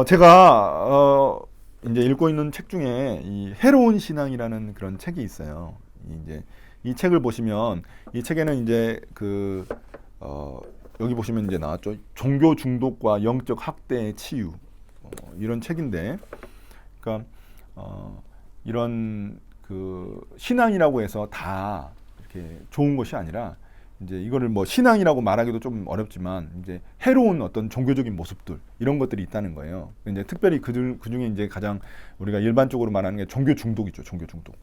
제가 이제 읽고 있는 책 중에 이 해로운 신앙이라는 그런 책이 있어요. 이제 이 책을 보시면 이 책에는 이제 여기 보시면 이제 나왔죠. 종교 중독과 영적 학대의 치유 이런 책인데, 그러니까 이런 신앙이라고 해서 다 이렇게 좋은 것이 아니라 이제 이거를 뭐 신앙이라고 말하기도 좀 어렵지만 이제 해로운 어떤 종교적인 모습들 이런 것들이 있다는 거예요. 이제 특별히 그 중에 이제 가장 우리가 일반적으로 말하는 게 종교 중독이죠. 종교 중독.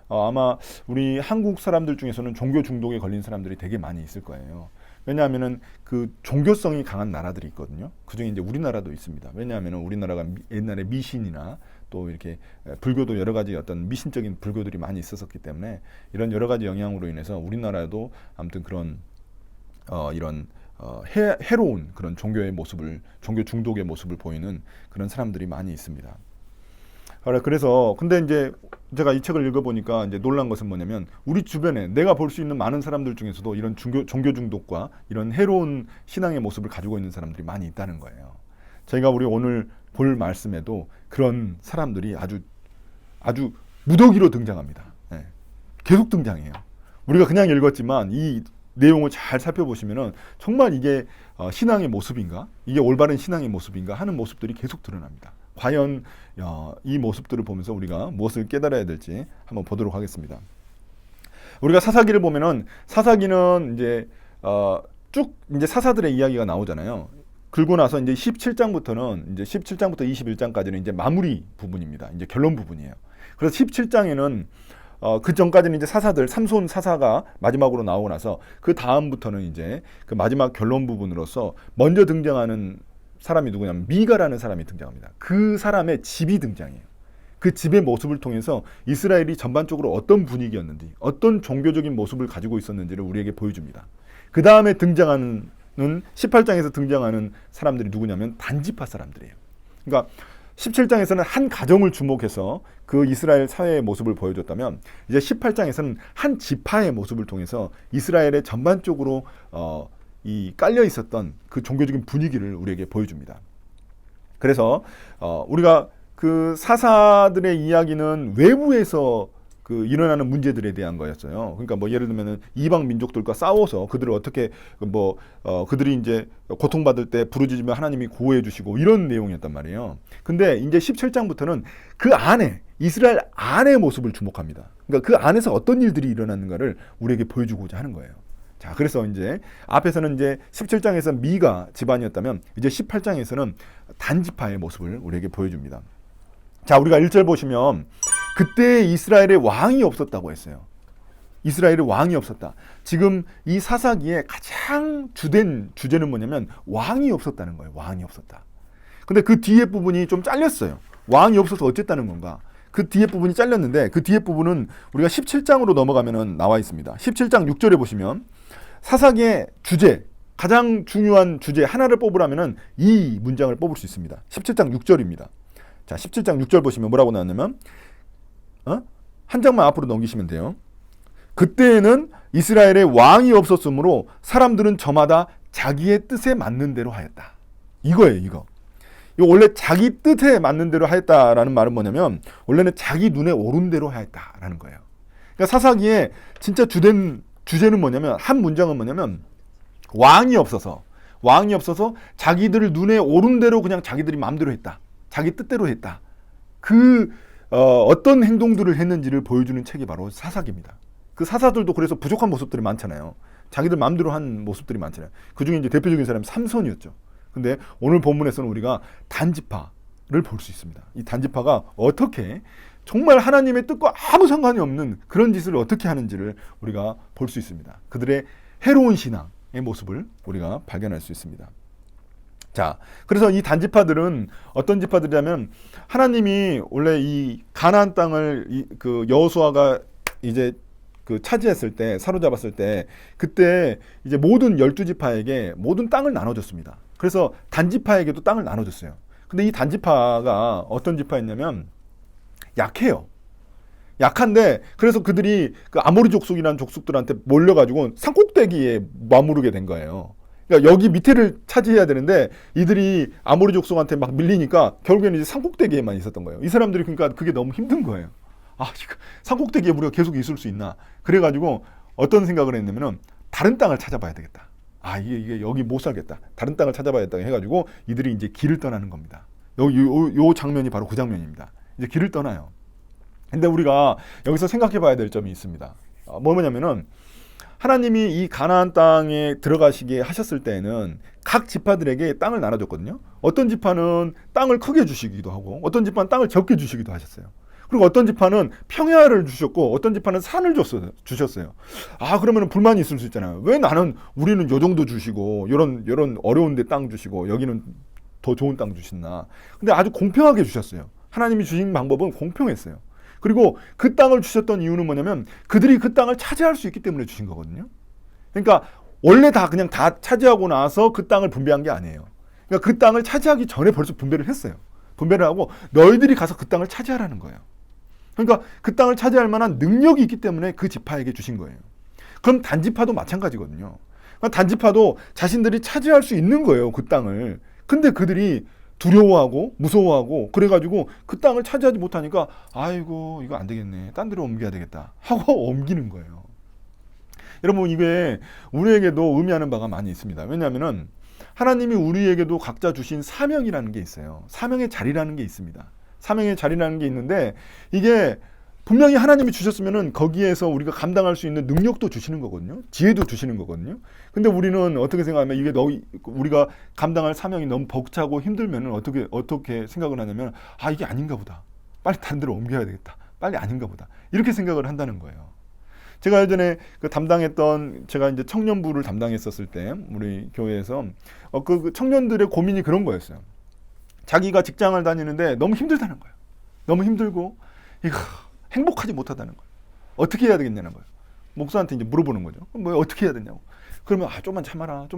아마 우리 한국 사람들 중에서는 종교 중독에 걸린 사람들이 되게 많이 있을 거예요. 왜냐하면은 그 종교성이 강한 나라들이 있거든요. 그중에 이제 우리나라도 있습니다. 왜냐하면은 우리나라가 옛날에 미신이나 또 이렇게 불교도 여러 가지 어떤 미신적인 불교들이 많이 있었기 때문에 이런 여러 가지 영향으로 인해서 우리나라에도 아무튼 그런 해로운 그런 종교의 모습을, 종교 중독의 모습을 보이는 그런 사람들이 많이 있습니다. 그래서 근데 이제 제가 이 책을 읽어보니까 이제 놀란 것은 뭐냐면 우리 주변에 내가 볼 수 있는 많은 사람들 중에서도 이런 종교 중독과 이런 해로운 신앙의 모습을 가지고 있는 사람들이 많이 있다는 거예요. 저희가 우리 오늘 볼 말씀에도 그런 사람들이 아주 무더기로 등장합니다. 네. 계속 등장해요. 우리가 그냥 읽었지만 이 내용을 잘 살펴보시면은 정말 이게 신앙의 모습인가? 이게 올바른 신앙의 모습인가? 하는 모습들이 계속 드러납니다. 과연 이 모습들을 보면서 우리가 무엇을 깨달아야 될지 한번 보도록 하겠습니다. 우리가 사사기를 보면은 사사기는 이제 쭉 이제 사사들의 이야기가 나오잖아요. 그리고 나서 이제 17장부터는 이제 17장부터 21장까지는 이제 마무리 부분입니다. 이제 결론 부분이에요. 그래서 17장에는 그 전까지는 이제 사사들, 삼손 사사가 마지막으로 나오고 나서 그 다음부터는 이제 그 마지막 결론 부분으로서 먼저 등장하는 사람이 누구냐면 미가라는 사람이 등장합니다. 그 사람의 집이 등장해요. 그 집의 모습을 통해서 이스라엘이 전반적으로 어떤 분위기였는지, 어떤 종교적인 모습을 가지고 있었는지를 우리에게 보여줍니다. 그 다음에 등장하는 18장에서 등장하는 사람들이 누구냐면 단지파 사람들이에요. 그러니까 17장에서는 한 가정을 주목해서 그 이스라엘 사회의 모습을 보여줬다면 이제 18장에서는 한 지파의 모습을 통해서 이스라엘의 전반적으로 이 깔려 있었던 그 종교적인 분위기를 우리에게 보여줍니다. 그래서 우리가 그 사사들의 이야기는 외부에서 그 일어나는 문제들에 대한 거였어요. 그러니까 뭐 예를 들면은 이방 민족들과 싸워서 그들을 어떻게 그들이 이제 고통받을 때 부르짖으면 하나님이 구호해 주시고 이런 내용이었단 말이에요. 근데 이제 17장부터는 그 안에 이스라엘 안의 모습을 주목합니다. 그러니까 그 안에서 어떤 일들이 일어났는가를 우리에게 보여주고자 하는 거예요. 자, 그래서 이제 앞에서는 이제 17장에서 미가 집안이었다면 이제 18장에서는 단지파의 모습을 우리에게 보여줍니다. 자, 우리가 1절 보시면 그때 이스라엘에 왕이 없었다고 했어요. 이스라엘에 왕이 없었다. 지금 이 사사기에 가장 주된 주제는 뭐냐면 왕이 없었다는 거예요. 왕이 없었다. 근데 그 뒤에 부분이 좀 잘렸어요. 왕이 없어서 어쨌다는 건가? 그 뒤에 부분이 잘렸는데 그 뒤에 부분은 우리가 17장으로 넘어가면은 나와 있습니다. 17장 6절에 보시면 사사기의 주제, 가장 중요한 주제 하나를 뽑으라면은 이 문장을 뽑을 수 있습니다. 17장 6절입니다. 자, 17장 6절 보시면 뭐라고 나왔냐면 한 장만 앞으로 넘기시면 돼요. 그때에는 이스라엘에 왕이 없었으므로 사람들은 저마다 자기의 뜻에 맞는 대로 하였다. 이거예요, 이거. 이거 원래 자기 뜻에 맞는 대로 하였다라는 말은 뭐냐면 원래는 자기 눈에 오른 대로 하였다라는 거예요. 그러니까 사사기에 진짜 주된 주제는 뭐냐면 한 문장은 뭐냐면 왕이 없어서 자기들 눈에 오른 대로 그냥 자기들이 마음대로 했다. 자기 뜻대로 했다. 어떤 행동들을 했는지를 보여주는 책이 바로 사사기입니다. 그 사사들도 그래서 부족한 모습들이 많잖아요. 자기들 마음대로 한 모습들이 많잖아요. 그 중에 이제 대표적인 사람이 삼손이었죠. 근데 오늘 본문에서는 우리가 단지파를 볼 수 있습니다. 이 단지파가 어떻게 정말 하나님의 뜻과 아무 상관이 없는 그런 짓을 어떻게 하는지를 우리가 볼 수 있습니다. 그들의 해로운 신앙의 모습을 우리가 발견할 수 있습니다. 자, 그래서 이 단지파들은 어떤 지파들이냐면 하나님이 원래 이 가나안 땅을 그 여호수아가 이제 그 차지했을 때, 사로잡았을 때 그때 이제 모든 12지파에게 모든 땅을 나눠줬습니다. 그래서 단지파에게도 땅을 나눠줬어요. 근데 이 단지파가 어떤 지파였냐면 약해요. 약한데 그래서 그들이 그 아모리 족속이라는 족속들한테 몰려가지고 산꼭대기에 머무르게 된 거예요. 그러니까 여기 밑에를 차지해야 되는데 이들이 아모리 족속한테 막 밀리니까 결국에는 이제 산꼭대기에만 있었던 거예요. 이 사람들이 그러니까 그게 너무 힘든 거예요. 아, 이거 산꼭대기에 우리가 계속 있을 수 있나? 그래가지고 어떤 생각을 했냐면은 다른 땅을 찾아봐야 되겠다. 아, 이게 여기 못 살겠다. 다른 땅을 찾아봐야겠다 해가지고 이들이 이제 길을 떠나는 겁니다. 요 장면이 바로 그 장면입니다. 이제 길을 떠나요. 근데 우리가 여기서 생각해 봐야 될 점이 있습니다. 뭐냐면은 하나님이 이 가나안 땅에 들어가시게 하셨을 때에는 각 지파들에게 땅을 나눠줬거든요. 어떤 지파는 땅을 크게 주시기도 하고 어떤 지파는 땅을 적게 주시기도 하셨어요. 그리고 어떤 지파는 평야를 주셨고 어떤 지파는 산을 주셨어요. 아, 그러면 불만이 있을 수 있잖아요. 왜 우리는 요 정도 주시고 이런 어려운 데 땅 주시고 여기는 더 좋은 땅 주신다. 근데 아주 공평하게 주셨어요. 하나님이 주신 방법은 공평했어요. 그리고 그 땅을 주셨던 이유는 뭐냐면 그들이 그 땅을 차지할 수 있기 때문에 주신 거거든요. 그러니까 원래 그냥 다 차지하고 나서 그 땅을 분배한 게 아니에요. 그러니까 그 땅을 차지하기 전에 벌써 분배를 했어요. 분배를 하고 너희들이 가서 그 땅을 차지하라는 거예요. 그러니까 그 땅을 차지할 만한 능력이 있기 때문에 그 지파에게 주신 거예요. 그럼 단지파도 마찬가지거든요. 그러니까 단지파도 자신들이 차지할 수 있는 거예요, 그 땅을. 근데 그들이 두려워하고 무서워하고 그래가지고 그 땅을 차지하지 못하니까 아이고 이거 안 되겠네, 딴 데로 옮겨야 되겠다 하고 옮기는 거예요. 여러분, 이게 우리에게도 의미하는 바가 많이 있습니다. 왜냐하면은 하나님이 우리에게도 각자 주신 사명이라는 게 있어요. 사명의 자리라는 게 있습니다. 사명의 자리라는 게 있는데 이게 분명히 하나님이 주셨으면은 거기에서 우리가 감당할 수 있는 능력도 주시는 거거든요. 지혜도 주시는 거거든요. 근데 우리는 어떻게 생각하면 이게 우리가 감당할 사명이 너무 벅차고 힘들면은 어떻게 생각을 하냐면 아, 이게 아닌가 보다. 빨리 다른 데로 옮겨야 되겠다. 빨리 아닌가 보다. 이렇게 생각을 한다는 거예요. 제가 예전에 제가 이제 청년부를 담당했었을 때 우리 교회에서 그 청년들의 고민이 그런 거였어요. 자기가 직장을 다니는데 너무 힘들다는 거예요. 너무 힘들고 이거 행복하지 못하다는 거예요. 어떻게 해야 되겠냐는 거예요. 목사한테 이제 물어보는 거죠. 뭐 어떻게 해야 되냐고. 그러면 좀만 참아라.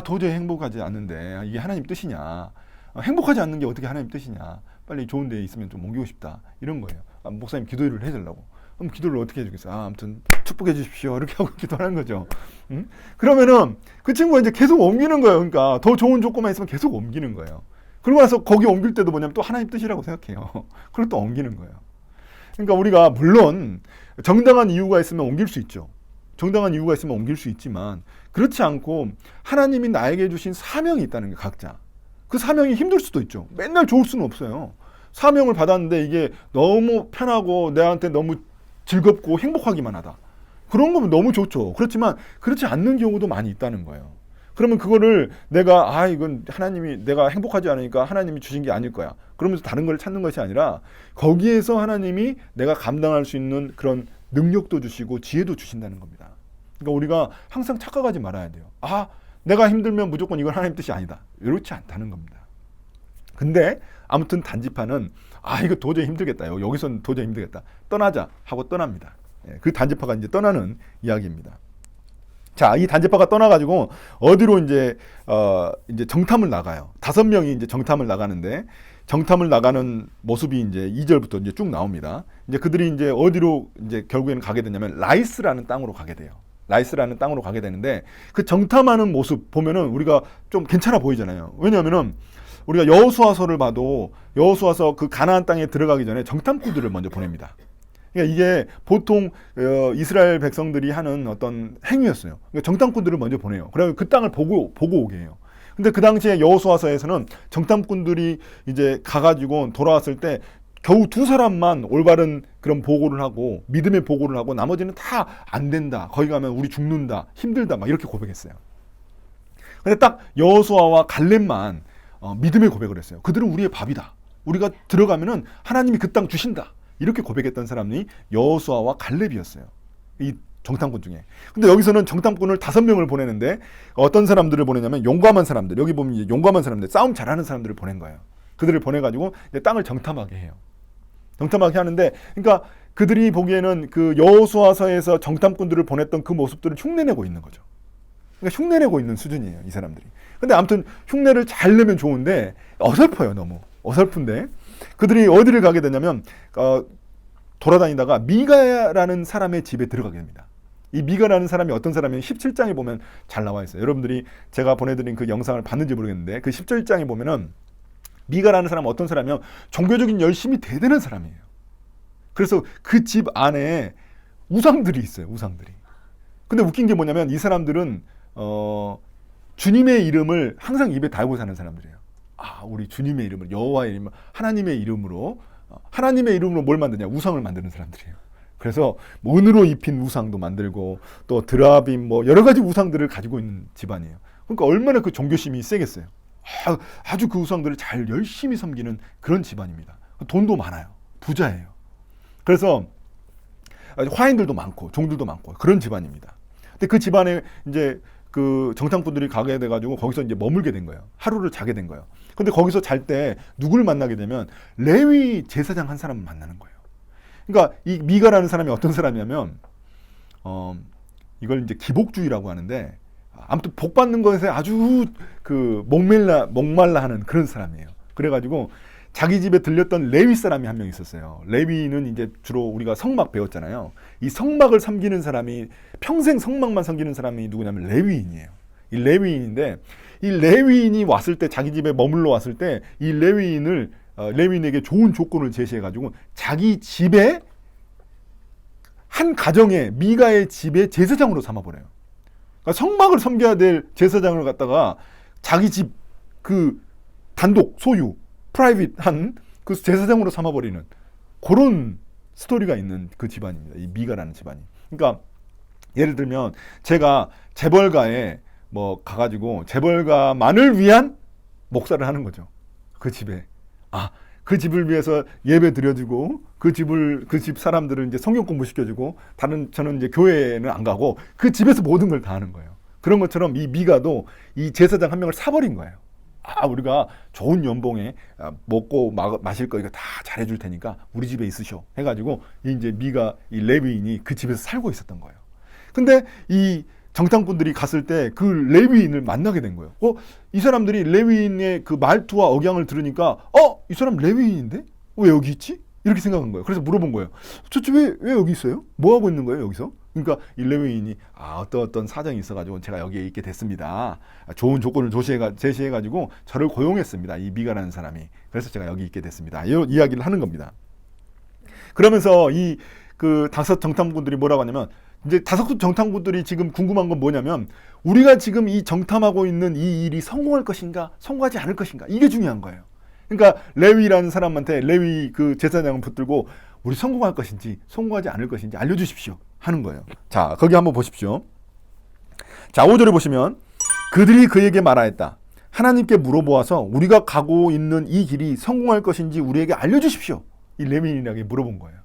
도저히 행복하지 않는데 이게 하나님 뜻이냐. 행복하지 않는 게 어떻게 하나님 뜻이냐. 빨리 좋은 데에 있으면 좀 옮기고 싶다. 이런 거예요. 목사님 기도를 해달라고. 그럼 기도를 어떻게 해주겠어요? 아무튼 축복해 주십시오. 이렇게 하고 기도하는 거죠. 응? 그러면은 그 친구가 이제 계속 옮기는 거예요. 그러니까 더 좋은 조건만 있으면 계속 옮기는 거예요. 그러고 나서 거기 옮길 때도 뭐냐면 또 하나님 뜻이라고 생각해요. 그걸 또 옮기는 거예요. 그러니까 우리가 물론 정당한 이유가 있으면 옮길 수 있죠. 정당한 이유가 있으면 옮길 수 있지만 그렇지 않고 하나님이 나에게 주신 사명이 있다는 게 각자. 그 사명이 힘들 수도 있죠. 맨날 좋을 수는 없어요. 사명을 받았는데 이게 너무 편하고 내한테 너무 즐겁고 행복하기만 하다. 그런 거면 너무 좋죠. 그렇지만 그렇지 않는 경우도 많이 있다는 거예요. 그러면 그거를 이건 하나님이 내가 행복하지 않으니까 하나님이 주신 게 아닐 거야. 그러면서 다른 걸 찾는 것이 아니라 거기에서 하나님이 내가 감당할 수 있는 그런 능력도 주시고 지혜도 주신다는 겁니다. 그러니까 우리가 항상 착각하지 말아야 돼요. 아, 내가 힘들면 무조건 이건 하나님 뜻이 아니다. 이렇지 않다는 겁니다. 근데 아무튼 단지파는 이거 도저히 힘들겠다. 여기서는 도저히 힘들겠다. 떠나자 하고 떠납니다. 그 단지파가 이제 떠나는 이야기입니다. 자, 이 단지파가 떠나가지고 어디로 이제 정탐을 나가요. 5명이 이제 정탐을 나가는데 정탐을 나가는 모습이 이제 2절부터 이제 쭉 나옵니다. 이제 그들이 이제 어디로 이제 결국에는 가게 되냐면 라이스라는 땅으로 가게 돼요. 라이스라는 땅으로 가게 되는데 그 정탐하는 모습 보면은 우리가 좀 괜찮아 보이잖아요. 왜냐하면은 우리가 여호수아서를 봐도 여호수아서 그 가나안 땅에 들어가기 전에 정탐꾼들을 먼저 보냅니다. 그러니까 이게 보통 이스라엘 백성들이 하는 어떤 행위였어요. 그러니까 정탐꾼들을 먼저 보내요. 그러면 그 땅을 보고 오게 해요. 근데 그 당시에 여호수아서에서는 정탐꾼들이 이제 가가지고 돌아왔을 때 겨우 2사람만 올바른 그런 보고를 하고 믿음의 보고를 하고 나머지는 다 안 된다. 거기 가면 우리 죽는다. 힘들다. 막 이렇게 고백했어요. 근데 딱 여호수아와 갈렙만 믿음의 고백을 했어요. 그들은 우리의 밥이다. 우리가 들어가면은 하나님이 그 땅 주신다. 이렇게 고백했던 사람이 여호수아와 갈렙이었어요. 이 정탐꾼 중에. 근데 여기서는 정탐꾼을 5명을 보내는데 어떤 사람들을 보내냐면 용감한 사람들. 여기 보면 이제 용감한 사람들, 싸움 잘하는 사람들을 보낸 거예요. 그들을 보내가지고 이제 땅을 정탐하게 해요. 정탐하게 하는데, 그러니까 그들이 보기에는 그 여호수아서에서 정탐꾼들을 보냈던 그 모습들을 흉내내고 있는 거죠. 그러니까 흉내내고 있는 수준이에요, 이 사람들이. 근데 아무튼 흉내를 잘 내면 좋은데 어설퍼요, 너무. 어설픈데 그들이 어디를 가게 되냐면 돌아다니다가 미가라는 사람의 집에 들어가게 됩니다. 이 미가라는 사람이 어떤 사람이면 17장에 보면 잘 나와 있어요. 여러분들이 제가 보내드린 그 영상을 봤는지 모르겠는데 그 17장에 보면은 미가라는 사람은 어떤 사람이면 종교적인 열심이 대단한 사람이에요. 그래서 그 집 안에 우상들이 있어요. 우상들이. 근데 웃긴 게 뭐냐면 이 사람들은 주님의 이름을 항상 입에 달고 사는 사람들이에요. 아, 우리 주님의 이름을, 여호와의 이름을, 하나님의 이름으로 뭘 만드냐? 우상을 만드는 사람들이에요. 그래서 뭐 은으로 입힌 우상도 만들고 또 드라빔 뭐 여러 가지 우상들을 가지고 있는 집안이에요. 그러니까 얼마나 그 종교심이 세겠어요. 아주 그 우상들을 잘 열심히 섬기는 그런 집안입니다. 돈도 많아요. 부자예요. 그래서 화인들도 많고 종들도 많고 그런 집안입니다. 근데 그 집안에 이제 그 정탐꾼들이 가게 돼가지고 거기서 이제 머물게 된 거예요. 하루를 자게 된 거예요. 근데 거기서 잘 때 누구를 만나게 되면 레위 제사장 한 사람을 만나는 거예요. 그러니까 이 미가라는 사람이 어떤 사람이냐면 이걸 이제 기복주의라고 하는데 아무튼 복 받는 것에 아주 그 목말라 하는 그런 사람이에요. 그래가지고 자기 집에 들렸던 레위 사람이 한 명 있었어요. 레위는 이제 주로 우리가 성막 배웠잖아요. 이 성막을 섬기는 사람이 평생 성막만 섬기는 사람이 누구냐면 레위인이에요. 이 레위인인데 이 레위인이 왔을 때 자기 집에 머물러 왔을 때 이 레위인에게 좋은 조건을 제시해가지고 자기 집에 한 가정의 미가의 집에 제사장으로 삼아버려요. 그러니까 성막을 섬겨야 될 제사장을 갖다가 자기 집 그 단독 소유 프라이빗한 그 제사장으로 삼아버리는 그런 스토리가 있는 그 집안입니다. 이 미가라는 집안이. 그러니까 예를 들면 제가 재벌가에 뭐 가가지고 재벌가만을 위한 목사를 하는 거죠. 그 집에. 그 집을 위해서 예배 드려주고 그 집 사람들을 이제 성경 공부 시켜주고 저는 이제 교회는 안 가고 그 집에서 모든 걸 다 하는 거예요. 그런 것처럼 이 미가도 이 제사장 한 명을 사버린 거예요. 우리가 좋은 연봉에 먹고 마실 거 이거 다 잘해줄 테니까 우리 집에 있으셔 해가지고 이제 미가 이 레위인이 그 집에서 살고 있었던 거예요. 근데 이 정탐꾼들이 갔을 때 그 레위인을 만나게 된 거예요. 이 사람들이 레위인의 그 말투와 억양을 들으니까 이 사람 레위인인데 왜 여기 있지? 이렇게 생각한 거예요. 그래서 물어본 거예요. 저쪽 왜 여기 있어요? 뭐 하고 있는 거예요 여기서? 그러니까 이 레위인이 어떤 사정이 있어가지고 제가 여기에 있게 됐습니다. 좋은 조건을 제시해가지고 저를 고용했습니다. 이 미가라는 사람이. 그래서 제가 여기 있게 됐습니다. 이 이야기를 하는 겁니다. 그러면서 이 그 다섯 정탐꾼들이 뭐라고 하냐면 이제 다섯 정탐꾼들이 지금 궁금한 건 뭐냐면 우리가 지금 이 정탐하고 있는 이 일이 성공할 것인가 성공하지 않을 것인가 이게 중요한 거예요. 그러니까 레위라는 사람한테 레위 그 제사장을 붙들고 우리 성공할 것인지 성공하지 않을 것인지 알려주십시오 하는 거예요. 자, 거기 한번 보십시오. 자, 5절에 보시면 그들이 그에게 말하였다. 하나님께 물어보아서 우리가 가고 있는 이 길이 성공할 것인지 우리에게 알려주십시오. 이 레위인에게 물어본 거예요.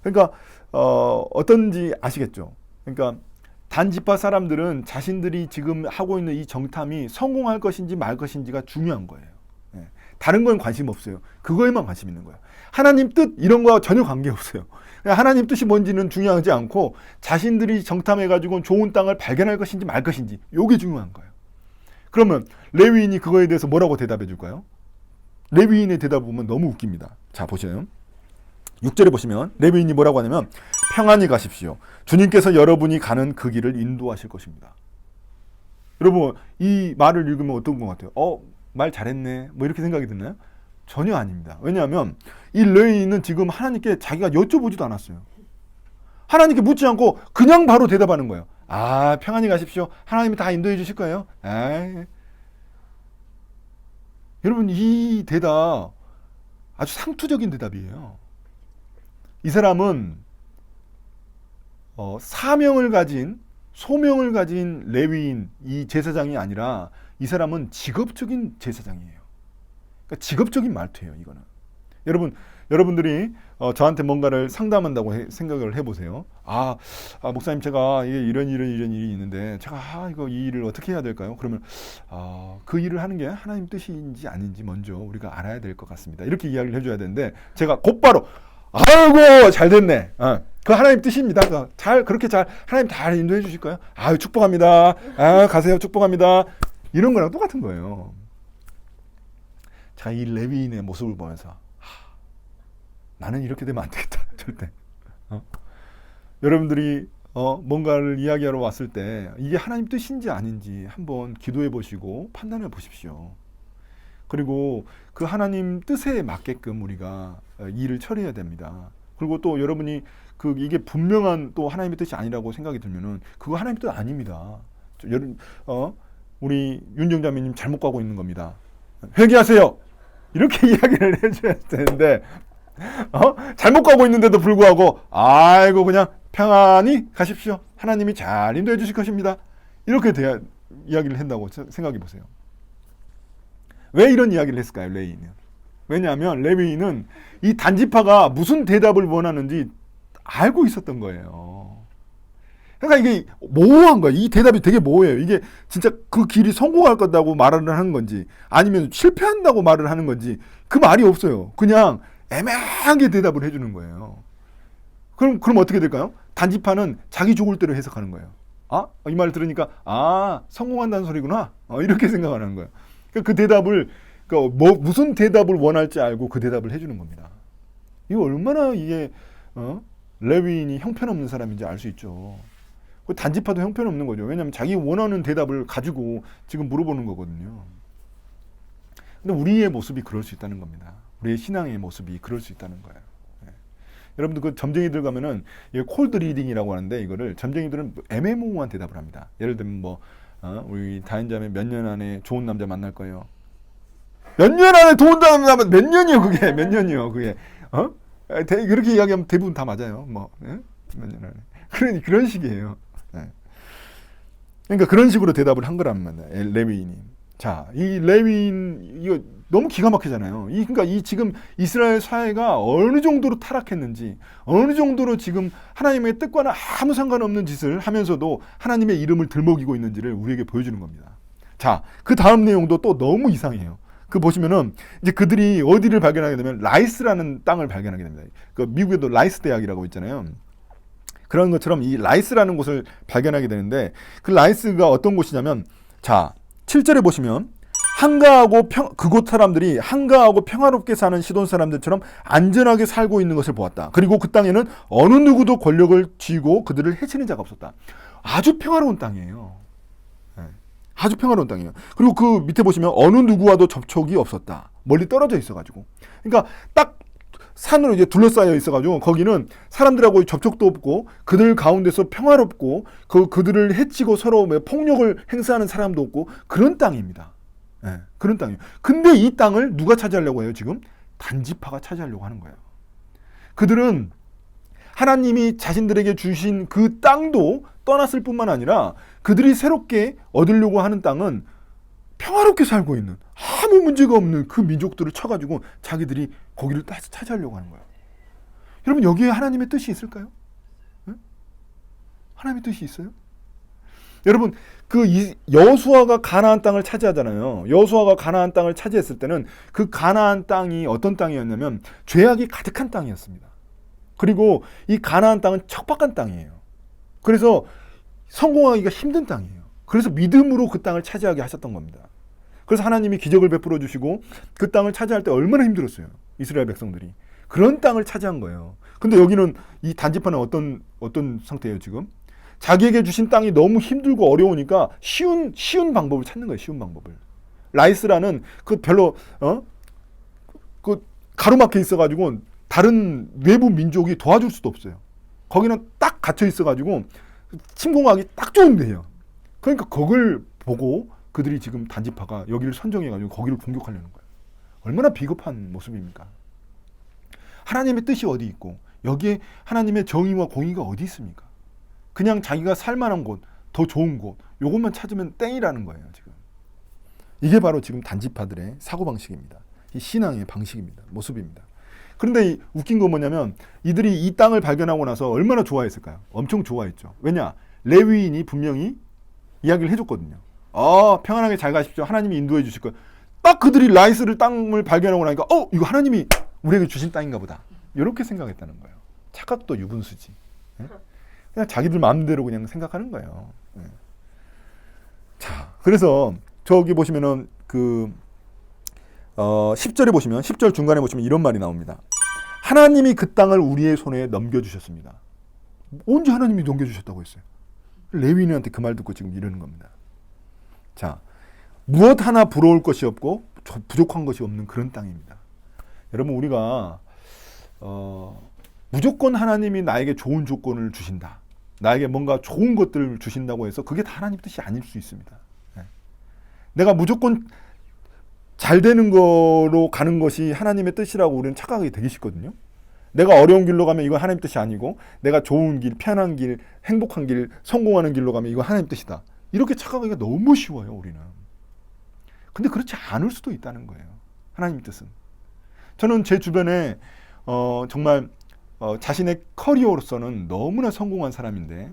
그러니까 어떤지 아시겠죠? 그러니까 단지파 사람들은 자신들이 지금 하고 있는 이 정탐이 성공할 것인지 말 것인지가 중요한 거예요. 다른 건 관심 없어요. 그거에만 관심 있는 거예요. 하나님 뜻 이런 거와 전혀 관계없어요. 하나님 뜻이 뭔지는 중요하지 않고 자신들이 정탐해가지고 좋은 땅을 발견할 것인지 말 것인지 이게 중요한 거예요. 그러면 레위인이 그거에 대해서 뭐라고 대답해 줄까요? 레위인의 대답 보면 너무 웃깁니다. 자, 보세요. 6절에 보시면 레위인이 뭐라고 하냐면 평안히 가십시오. 주님께서 여러분이 가는 그 길을 인도하실 것입니다. 여러분 이 말을 읽으면 어떤 것 같아요? 말 잘했네 뭐 이렇게 생각이 드나요? 전혀 아닙니다. 왜냐하면 이 레위인은 지금 하나님께 자기가 여쭤보지도 않았어요. 하나님께 묻지 않고 그냥 바로 대답하는 거예요. 평안히 가십시오. 하나님이 다 인도해 주실 거예요. 여러분 이 대답 아주 상투적인 대답이에요. 이 사람은 사명을 가진 소명을 가진 레위인 이 제사장이 아니라 이 사람은 직업적인 제사장이에요. 그러니까 직업적인 말투예요. 이거는 여러분들이 저한테 뭔가를 상담한다고 생각을 해보세요. 목사님 제가 이런 일이 있는데 제가 이 일을 어떻게 해야 될까요? 그러면 그 일을 하는 게 하나님 뜻인지 아닌지 먼저 우리가 알아야 될 것 같습니다. 이렇게 이야기를 해줘야 되는데 제가 곧바로 아이고 잘 됐네. 그 하나님 뜻입니다. 그렇게 하나님 잘 인도해 주실 거예요. 축복합니다. 가세요. 축복합니다. 이런 거랑 똑같은 거예요. 자, 이 레위인의 모습을 보면서 나는 이렇게 되면 안 되겠다. 절대. 여러분들이 뭔가를 이야기하러 왔을 때 이게 하나님 뜻인지 아닌지 한번 기도해 보시고 판단해 보십시오. 그리고 그 하나님 뜻에 맞게끔 우리가 일을 처리해야 됩니다. 그리고 또 여러분이 이게 분명한 또 하나님의 뜻이 아니라고 생각이 들면은 그거 하나님의 뜻 아닙니다. 우리 윤정자매님 잘못 가고 있는 겁니다. 회개하세요. 이렇게 이야기를 해줘야 되는데 잘못 가고 있는데도 불구하고 아이고 그냥 평안히 가십시오. 하나님이 잘 인도해 주실 것입니다. 이렇게 이야기를 한다고 생각해 보세요. 왜 이런 이야기를 했을까요? 레위인은. 왜냐하면 레위인은 이 단지파가 무슨 대답을 원하는지 알고 있었던 거예요. 그러니까 이게 모호한 거예요. 이 대답이 되게 모호해요. 이게 진짜 그 길이 성공할 거다고 말을 하는 건지 아니면 실패한다고 말을 하는 건지 그 말이 없어요. 그냥 애매하게 대답을 해주는 거예요. 그럼 어떻게 될까요? 단지파는 자기 좋을 대로 해석하는 거예요. 이 말 들으니까 성공한다는 소리구나. 이렇게 생각하는 거예요. 그 대답을 무슨 대답을 원할지 알고 그 대답을 해주는 겁니다. 이거 얼마나 이게 레위인이 형편없는 사람인지 알 수 있죠. 단지파도 형편없는 거죠. 왜냐하면 자기 원하는 대답을 가지고 지금 물어보는 거거든요. 근데 우리의 모습이 그럴 수 있다는 겁니다. 우리의 신앙의 모습이 그럴 수 있다는 거예요. 여러분들 그 점쟁이들 가면은 콜드 리딩이라고 하는데 이거를 점쟁이들은 애매모호한 대답을 합니다. 예를 들면 우리 다인자매 몇 년 안에 좋은 남자 만날 거예요. 몇 년 안에 좋은 남자 몇 년이요 그게 몇 년이요 그게 그렇게 이야기하면 대부분 다 맞아요. 몇 년 안에 그런 식이에요. 그러니까 그런 식으로 대답을 한 거란 말이에요. 레위인이. 자, 이 레위인 이거 너무 기가 막히잖아요. 그러니까 지금 이스라엘 사회가 어느 정도로 타락했는지, 어느 정도로 지금 하나님의 뜻과는 아무 상관없는 짓을 하면서도 하나님의 이름을 들먹이고 있는지를 우리에게 보여주는 겁니다. 자, 그 다음 내용도 또 너무 이상해요. 보시면은 이제 그들이 어디를 발견하게 되면 라이스라는 땅을 발견하게 됩니다. 미국에도 라이스 대학이라고 있잖아요. 그런 것처럼 이 라이스라는 곳을 발견하게 되는데 그 라이스가 어떤 곳이냐면 자, 7절에 보시면 그곳 사람들이 한가하고 평화롭게 사는 시돈 사람들처럼 안전하게 살고 있는 것을 보았다. 그리고 그 땅에는 어느 누구도 권력을 쥐고 그들을 해치는 자가 없었다. 아주 평화로운 땅이에요. 아주 평화로운 땅이에요. 그리고 그 밑에 보시면 어느 누구와도 접촉이 없었다. 멀리 떨어져 있어가지고. 그러니까 딱 산으로 이제 둘러싸여 있어가지고 거기는 사람들하고 접촉도 없고 그들 가운데서 평화롭고 그들을 해치고 서로 폭력을 행사하는 사람도 없고 그런 땅입니다. 그런 땅이에요. 근데 이 땅을 누가 차지하려고 해요? 지금 단지파가 차지하려고 하는 거예요. 그들은 하나님이 자신들에게 주신 그 땅도 떠났을 뿐만 아니라 그들이 새롭게 얻으려고 하는 땅은 평화롭게 살고 있는 아무 문제가 없는 그 민족들을 쳐가지고 자기들이 거기를 차지하려고 하는 거예요. 여러분 여기에 하나님의 뜻이 있을까요? 하나님의 뜻이 있어요? 여러분 여호수아가 가나안 땅을 차지하잖아요. 여호수아가 가나안 땅을 차지했을 때는 그 가나안 땅이 어떤 땅이었냐면 죄악이 가득한 땅이었습니다. 그리고 이 가나안 땅은 척박한 땅이에요. 그래서 성공하기가 힘든 땅이에요. 그래서 믿음으로 그 땅을 차지하게 하셨던 겁니다. 그래서 하나님이 기적을 베풀어 주시고 그 땅을 차지할 때 얼마나 힘들었어요. 이스라엘 백성들이. 그런 땅을 차지한 거예요. 근데 여기는 이 단지파는 어떤 상태예요, 지금? 자기에게 주신 땅이 너무 힘들고 어려우니까 쉬운 방법을 찾는 거예요. 쉬운 방법을. 라이스라는 별로 가로막혀 있어가지고 다른 외부 민족이 도와줄 수도 없어요. 거기는 딱 갇혀 있어가지고 침공하기 딱 좋은 데예요. 그러니까 그걸 보고 그들이 지금 단지파가 여기를 선정해가지고 거기를 공격하려는 거예요. 얼마나 비겁한 모습입니까? 하나님의 뜻이 어디 있고 여기에 하나님의 정의와 공의가 어디 있습니까? 그냥 자기가 살만한 곳, 더 좋은 곳, 요것만 찾으면 땡이라는 거예요. 지금 이게 바로 지금 단지파들의 사고방식입니다. 이 신앙의 방식입니다. 모습입니다. 그런데 웃긴 건 뭐냐면 이들이 이 땅을 발견하고 나서 얼마나 좋아했을까요? 엄청 좋아했죠. 왜냐? 레위인이 분명히 이야기를 해줬거든요. 평안하게 잘 가십시오. 하나님이 인도해 주실 거예요. 딱 그들이 라이스를 땅을 발견하고 나니까 이거 하나님이 우리에게 주신 땅인가 보다. 이렇게 생각했다는 거예요. 착각도 유분수지. 그냥 자기들 마음대로 그냥 생각하는 거예요. 자, 그래서 저기 보시면은 10절에 보시면 10절 중간에 보시면 이런 말이 나옵니다. 하나님이 그 땅을 우리의 손에 넘겨주셨습니다. 언제 하나님이 넘겨주셨다고 했어요? 레위인한테 그 말 듣고 지금 이러는 겁니다. 자, 무엇 하나 부러울 것이 없고 부족한 것이 없는 그런 땅입니다. 여러분, 우리가 무조건 하나님이 나에게 좋은 조건을 주신다, 나에게 뭔가 좋은 것들을 주신다고 해서 그게 다 하나님 뜻이 아닐 수 있습니다. 내가 무조건 잘 되는 거로 가는 것이 하나님의 뜻이라고 우리는 착각하기 되게 쉽거든요. 내가 어려운 길로 가면 이건 하나님 뜻이 아니고, 내가 좋은 길, 편한 길, 행복한 길, 성공하는 길로 가면 이건 하나님 뜻이다, 이렇게 착각하기가 너무 쉬워요, 우리는. 근데 그렇지 않을 수도 있다는 거예요, 하나님 뜻은. 저는 제 주변에 정말 자신의 커리어로서는 너무나 성공한 사람인데,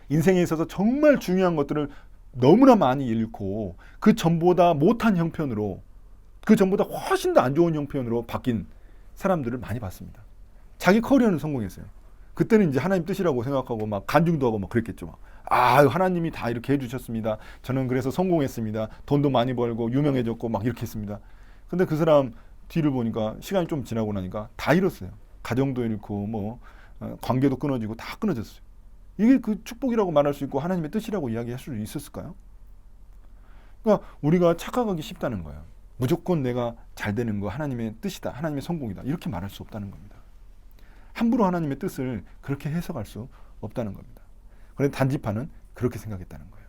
인생에 있어서 정말 중요한 것들을 너무나 많이 잃고 그 전보다 못한 형편으로, 그 전보다 훨씬 더 안 좋은 형편으로 바뀐 사람들을 많이 봤습니다. 자기 커리어는 성공했어요. 그때는 이제 하나님 뜻이라고 생각하고 막 간증도 하고 막 그랬겠죠. 막. 하나님이 다 이렇게 해주셨습니다. 저는 그래서 성공했습니다. 돈도 많이 벌고 유명해졌고 막 이렇게 했습니다. 근데 그 사람 뒤를 보니까 시간이 좀 지나고 나니까 다 잃었어요. 가정도 잃고 뭐 관계도 끊어지고 다 끊어졌어요. 이게 그 축복이라고 말할 수 있고 하나님의 뜻이라고 이야기할 수 있었을까요? 그러니까 우리가 착각하기 쉽다는 거예요. 무조건 내가 잘 되는 거 하나님의 뜻이다, 하나님의 성공이다, 이렇게 말할 수 없다는 겁니다. 함부로 하나님의 뜻을 그렇게 해석할 수 없다는 겁니다. 그런데 단지파는 그렇게 생각했다는 거예요.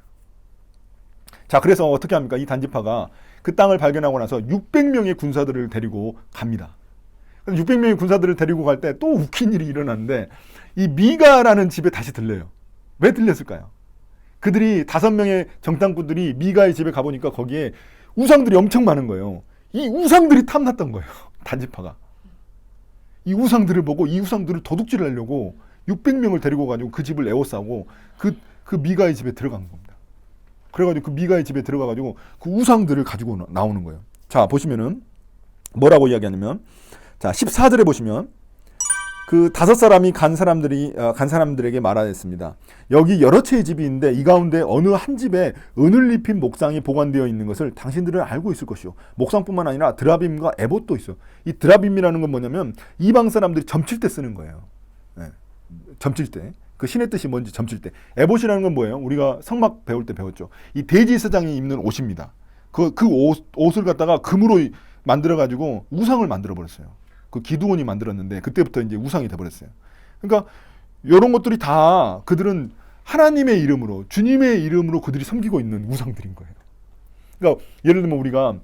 자, 그래서 어떻게 합니까? 이 단지파가 그 땅을 발견하고 나서 600명의 군사들을 데리고 갑니다. 600명의 군사들을 데리고 갈 때 또 웃긴 일이 일어났는데, 이 미가라는 집에 다시 들려요. 왜 들렸을까요? 그들이 5명의 정탐꾼들이 미가의 집에 가보니까 거기에 우상들이 엄청 많은 거예요. 이 우상들이 탐났던 거예요, 단지파가. 이 우상들을 보고 이 우상들을 도둑질 하려고 600명을 데리고 가지고 그 집을 에워싸고 그 미가의 집에 들어간 겁니다. 그래가지고 그 미가의 집에 들어가가지고 그 우상들을 가지고 나오는 거예요. 자, 보시면은 뭐라고 이야기하냐면, 자, 14절에 보시면 그 5사람이 간 사람들에게 말하였습니다. 여기 여러 채의 집이 있는데 이 가운데 어느 한 집에 은을 입힌 목상이 보관되어 있는 것을 당신들은 알고 있을 것이요. 목상뿐만 아니라 드라빔과 에봇도 있어. 이 드라빔이라는 건 뭐냐면 이방 사람들이 점칠 때 쓰는 거예요. 네. 점칠 때. 그 신의 뜻이 뭔지 점칠 때. 에봇이라는 건 뭐예요? 우리가 성막 배울 때 배웠죠. 이 대제사장이 입는 옷입니다. 그 옷을 갖다가 금으로 만들어가지고 우상을 만들어 버렸어요. 그 기드온이 만들었는데 그때부터 이제 우상이 돼버렸어요. 그러니까 이런 것들이 다 그들은 하나님의 이름으로, 주님의 이름으로 그들이 섬기고 있는 우상들인 거예요. 그러니까 예를 들면 우리가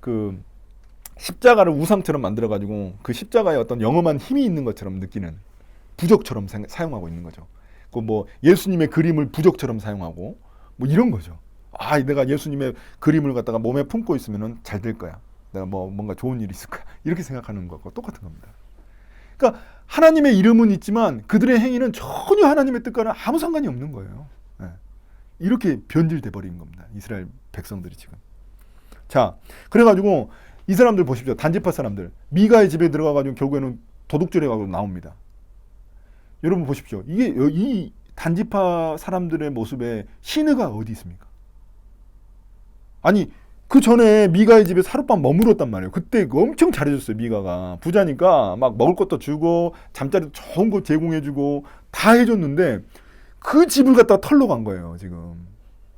그 십자가를 우상처럼 만들어가지고 그 십자가에 어떤 영험한 힘이 있는 것처럼 느끼는, 부적처럼 사용하고 있는 거죠. 그 뭐 예수님의 그림을 부적처럼 사용하고 뭐 이런 거죠. 내가 예수님의 그림을 갖다가 몸에 품고 있으면은 잘 될 거야. 내가 뭔가 좋은 일이 있을 거야. 이렇게 생각하는 것과 똑같은 겁니다. 그러니까 하나님의 이름은 있지만 그들의 행위는 전혀 하나님의 뜻과는 아무 상관이 없는 거예요. 네. 이렇게 변질돼 버린 겁니다, 이스라엘 백성들이 지금. 자, 그래가지고 이 사람들 보십시오. 단지파 사람들 미가의 집에 들어가가지고 결국에는 도둑질해가지고 나옵니다. 여러분 보십시오. 이 단지파 사람들의 모습에 신의가 어디 있습니까? 아니, 그 전에 미가의 집에 하룻밤 머물렀단 말이에요. 그때 엄청 잘해줬어요. 미가가 부자니까 막 먹을 것도 주고 잠자리도 좋은 거 제공해주고 다 해줬는데 그 집을 갖다가 털러 간 거예요, 지금.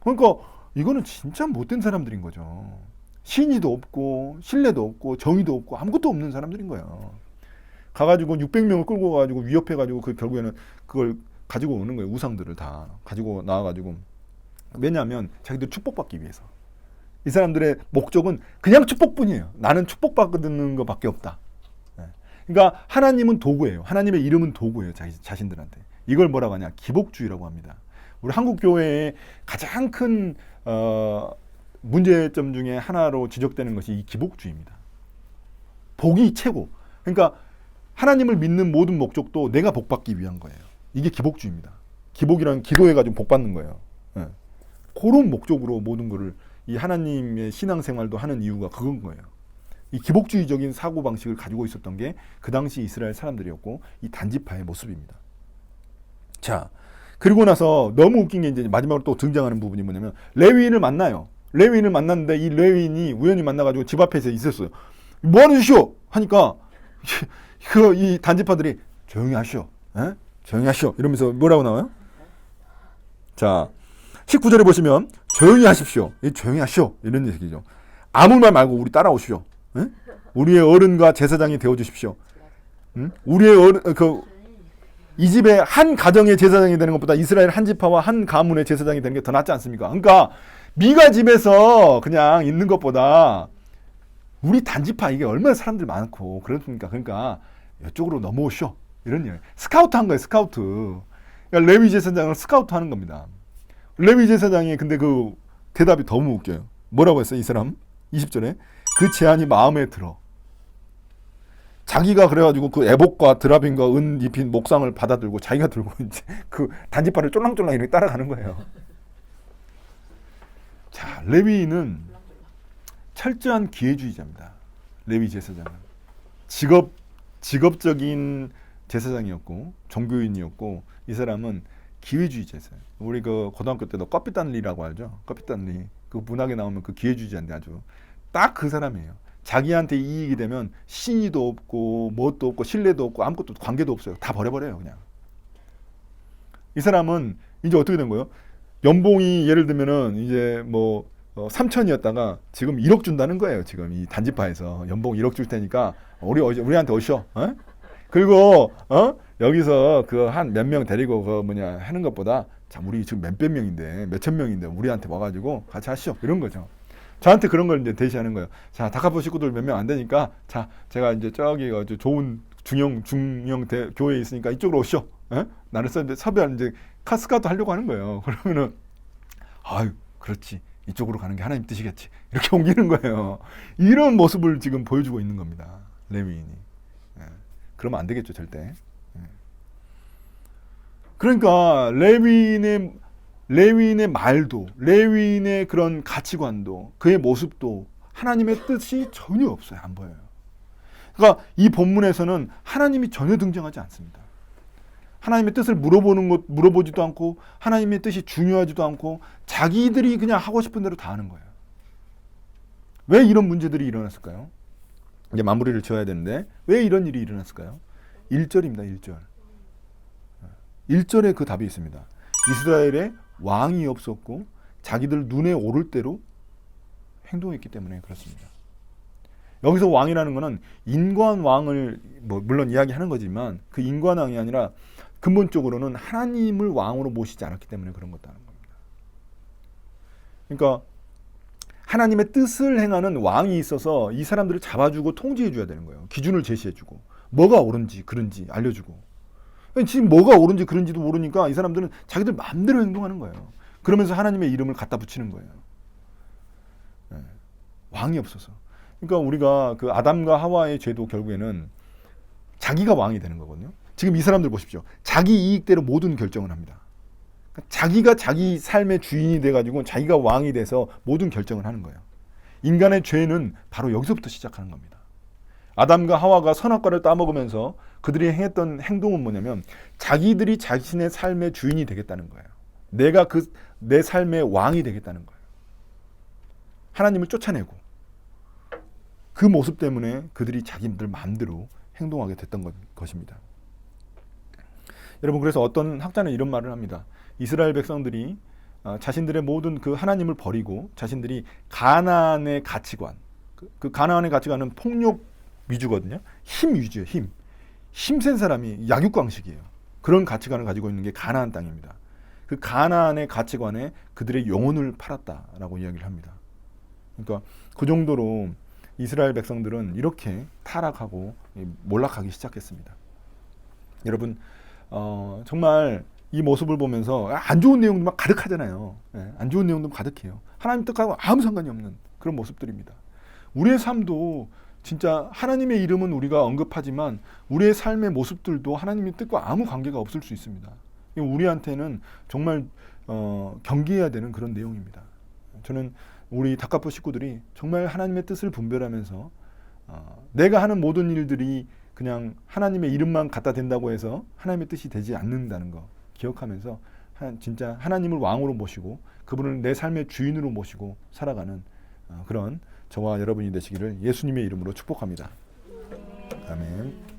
그러니까 이거는 진짜 못된 사람들인 거죠. 신의도 없고 신뢰도 없고 정의도 없고 아무것도 없는 사람들인 거예요. 가가지고 600명을 끌고 가가지고 위협해가지고 그 결국에는 그걸 가지고 오는 거예요. 우상들을 다 가지고 나와가지고. 왜냐하면 자기들 축복받기 위해서. 이 사람들의 목적은 그냥 축복뿐이에요. 나는 축복받는 것밖에 없다. 그러니까 하나님은 도구예요. 하나님의 이름은 도구예요, 자신들한테. 이걸 뭐라고 하냐? 기복주의라고 합니다. 우리 한국 교회의 가장 큰 문제점 중에 하나로 지적되는 것이 이 기복주의입니다. 복이 최고. 그러니까 하나님을 믿는 모든 목적도 내가 복받기 위한 거예요. 이게 기복주의입니다. 기복이란 기도해가지고 복받는 거예요. 그런 목적으로 모든 거를, 이 하나님의 신앙생활도 하는 이유가 그건 거예요. 이 기복주의적인 사고방식을 가지고 있었던 게 그 당시 이스라엘 사람들이었고 이 단지파의 모습입니다. 자, 그리고 나서 너무 웃긴 게 이제 마지막으로 또 등장하는 부분이 뭐냐면 레위인을 만나요. 레위인을 만났는데 이 레위인이 우연히 만나가지고 집 앞에서 있었어요. 뭐 하는 짓이오? 하니까 이 단지파들이 조용히 하시오. 조용히 하시오. 이러면서 뭐라고 나와요? 자, 19절에 보시면 조용히 하십시오. 조용히 하시오. 이런 얘기죠. 아무 말 말고 우리 따라오시오. 예? 우리의 어른과 제사장이 되어 주십시오. 우리의 이 집의 한 가정의 제사장이 되는 것보다 이스라엘 한 지파와 한 가문의 제사장이 되는 게 더 낫지 않습니까? 그러니까 미가 집에서 그냥 있는 것보다 우리 단지파 이게 얼마나 사람들 많고 그러니까 이쪽으로 넘어오시오. 이런 얘기. 스카우트 한 거예요. 스카우트. 그러니까 레위 제사장을 스카우트 하는 겁니다. 레위 제사장이 근데 그 대답이 너무 웃겨요. 뭐라고 했어요? 이 사람 20절에 그 제안이 마음에 들어. 자기가 그래가지고 그 애복과 드라빔과 은 입힌 목상을 받아들고 자기가 들고 이제 그 단지파를 쫄랑쫄랑 이렇게 따라가는 거예요. 자, 레위인은 철저한 기회주의자입니다. 레위 제사장은 직업적인 제사장이었고 종교인이었고 이 사람은 기회주의자였어요. 우리 그 고등학교 때도 커피단리라고 알죠? 커피단리 그 문학에 나오면 그 기회주의자인데 아주 딱 그 사람이에요. 자기한테 이익이 되면 신의도 없고 뭣도 없고 신뢰도 없고 아무것도 관계도 없어요. 다 버려버려요 그냥. 이 사람은 이제 어떻게 된 거예요? 연봉이 예를 들면은 이제 뭐 3천이었다가 지금 1억 준다는 거예요. 지금 이 단지파에서 연봉 1억 줄 테니까 우리한테 오셔. 어? 그리고 여기서 그 한 몇 명 데리고 하는 것보다 참 우리 지금 몇백 명인데 몇천 명인데 우리한테 와가지고 같이 하시오. 이런 거죠. 저한테 그런 걸 이제 대시하는 거예요. 자, 다카포 식구들 몇 명 안 되니까 자, 제가 이제 저기 좋은 중형 교회에 있으니까 이쪽으로 오시오. 에? 나를 섭외하는 이제 카스카도 하려고 하는 거예요. 그러면은 아유, 그렇지. 이쪽으로 가는 게 하나님 뜻이겠지. 이렇게 옮기는 거예요. 이런 모습을 지금 보여주고 있는 겁니다. 레위인이. 예. 그러면 안 되겠죠, 절대. 예. 그러니까 레위인의 말도, 레위인의 그런 가치관도, 그의 모습도 하나님의 뜻이 전혀 없어요. 안 보여요. 그러니까 이 본문에서는 하나님이 전혀 등장하지 않습니다. 하나님의 뜻을 물어보지도 않고 하나님의 뜻이 중요하지도 않고 자기들이 그냥 하고 싶은 대로 다 하는 거예요. 왜 이런 문제들이 일어났을까요? 이제 마무리를 지어야 되는데 왜 이런 일이 일어났을까요? 1절입니다. 1절. 1절에 그 답이 있습니다. 이스라엘에 왕이 없었고 자기들 눈에 오를 대로 행동했기 때문에 그렇습니다. 여기서 왕이라는 것은 인간 왕을 물론 이야기하는 거지만 그 인간 왕이 아니라 근본적으로는 하나님을 왕으로 모시지 않았기 때문에 그런 것도 하는 겁니다. 그러니까 하나님의 뜻을 행하는 왕이 있어서 이 사람들을 잡아주고 통제해줘야 되는 거예요. 기준을 제시해주고 뭐가 옳은지 그른지 알려주고 지금 뭐가 옳은지 그른지도 모르니까 이 사람들은 자기들 마음대로 행동하는 거예요. 그러면서 하나님의 이름을 갖다 붙이는 거예요. 네. 왕이 없어서. 그러니까 우리가 그 아담과 하와의 죄도 결국에는 자기가 왕이 되는 거거든요. 지금 이 사람들 보십시오. 자기 이익대로 모든 결정을 합니다. 그러니까 자기가 자기 삶의 주인이 돼가지고 자기가 왕이 돼서 모든 결정을 하는 거예요. 인간의 죄는 바로 여기서부터 시작하는 겁니다. 아담과 하와가 선악과를 따먹으면서 그들이 행했던 행동은 뭐냐면 자기들이 자신의 삶의 주인이 되겠다는 거예요. 내가 내 삶의 왕이 되겠다는 거예요. 하나님을 쫓아내고 그 모습 때문에 그들이 자기들 마음대로 행동하게 됐던 것입니다. 여러분 그래서 어떤 학자는 이런 말을 합니다. 이스라엘 백성들이 자신들의 모든 그 하나님을 버리고 자신들이 가나안의 가치관, 그 가나안의 가치관은 폭력 위주거든요. 힘 위주예요. 힘센 사람이 약육강식이에요. 그런 가치관을 가지고 있는 게 가나안 땅입니다. 그 가나안의 가치관에 그들의 영혼을 팔았다라고 이야기를 합니다. 그러니까 그 정도로 이스라엘 백성들은 이렇게 타락하고 몰락하기 시작했습니다. 여러분 정말 이 모습을 보면서 안 좋은 내용들만 가득하잖아요. 안 좋은 내용도 가득해요. 하나님 뜻하고 아무 상관이 없는 그런 모습들입니다. 우리의 삶도 진짜 하나님의 이름은 우리가 언급하지만 우리의 삶의 모습들도 하나님의 뜻과 아무 관계가 없을 수 있습니다. 우리한테는 정말 경계해야 되는 그런 내용입니다. 저는 우리 다카포 식구들이 정말 하나님의 뜻을 분별하면서 내가 하는 모든 일들이 그냥 하나님의 이름만 갖다 댄다고 해서 하나님의 뜻이 되지 않는다는 거 기억하면서 진짜 하나님을 왕으로 모시고 그분을 내 삶의 주인으로 모시고 살아가는 그런 저와 여러분이 되시기를 예수님의 이름으로 축복합니다. 아멘.